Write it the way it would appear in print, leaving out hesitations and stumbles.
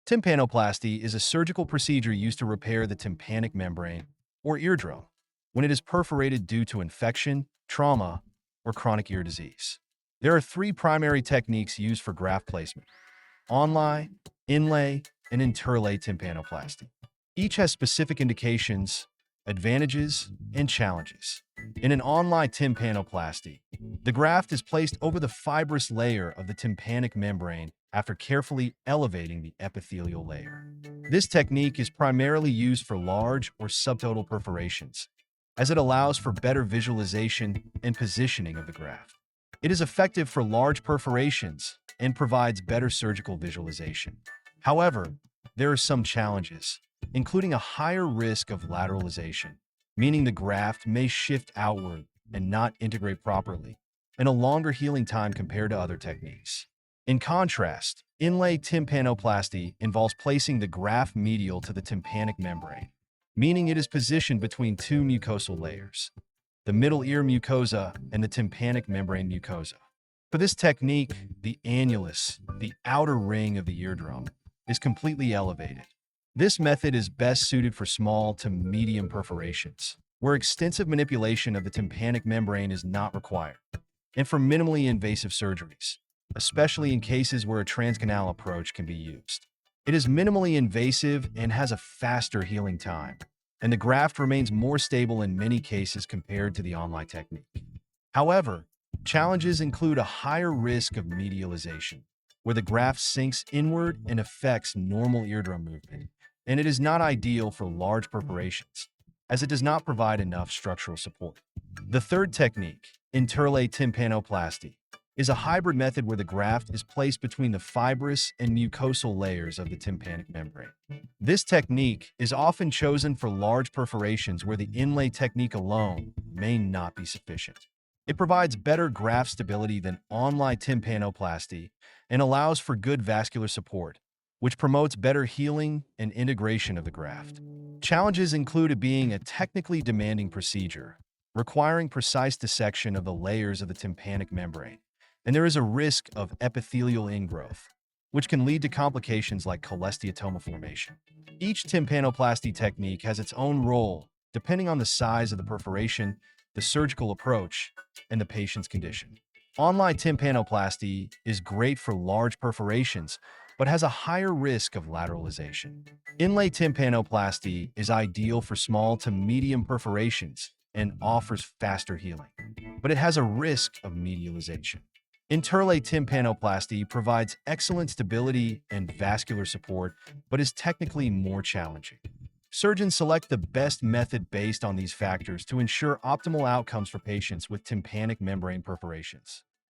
Tympanoplasty is a surgical procedure used to repair the tympanic membrane, or eardrum, when it is perforated due to infection, trauma, or chronic ear disease. There are three primary techniques used for graft placement: Onlay, Inlay, and Interlay Tympanoplasty. Each has specific indications, advantages, and challenges. In an Onlay Tympanoplasty, the graft is placed over the fibrous layer of the tympanic membrane after carefully elevating the epithelial layer. This technique is primarily used for large or subtotal perforations, as it allows for better visualization and positioning of the graft. It is effective for large perforations and provides better surgical visualization. However, there are some challenges, including a higher risk of lateralization, meaning the graft may shift outward and not integrate properly, and a longer healing time compared to other techniques. In contrast, Inlay Tympanoplasty involves placing the graft medial to the tympanic membrane, meaning it is positioned between two mucosal layers, the middle ear mucosa and the tympanic membrane mucosa. For this technique, the annulus, the outer ring of the eardrum, is completely elevated. This method is best suited for small to medium perforations, where extensive manipulation of the tympanic membrane is not required, and for minimally invasive surgeries, especially in cases where a transcanal approach can be used. It is minimally invasive and has a faster healing time, and the graft remains more stable in many cases compared to the Onlay technique. However, challenges include a higher risk of medialization, where the graft sinks inward and affects normal eardrum movement, and it is not ideal for large perforations, as it does not provide enough structural support. The third technique, Interlay Tympanoplasty, is a hybrid method where the graft is placed between the fibrous and mucosal layers of the tympanic membrane. This technique is often chosen for large perforations where the inlay technique alone may not be sufficient. It provides better graft stability than Onlay Tympanoplasty and allows for good vascular support, which promotes better healing and integration of the graft. Challenges include it being a technically demanding procedure, requiring precise dissection of the layers of the tympanic membrane, and there is a risk of epithelial ingrowth, which can lead to complications like cholesteatoma formation. Each tympanoplasty technique has its own role, depending on the size of the perforation, the surgical approach, and the patient's condition. Onlay tympanoplasty is great for large perforations, but has a higher risk of lateralization. Inlay tympanoplasty is ideal for small to medium perforations and offers faster healing, but it has a risk of medialization. Interlay tympanoplasty provides excellent stability and vascular support, but is technically more challenging. Surgeons select the best method based on these factors to ensure optimal outcomes for patients with tympanic membrane perforations.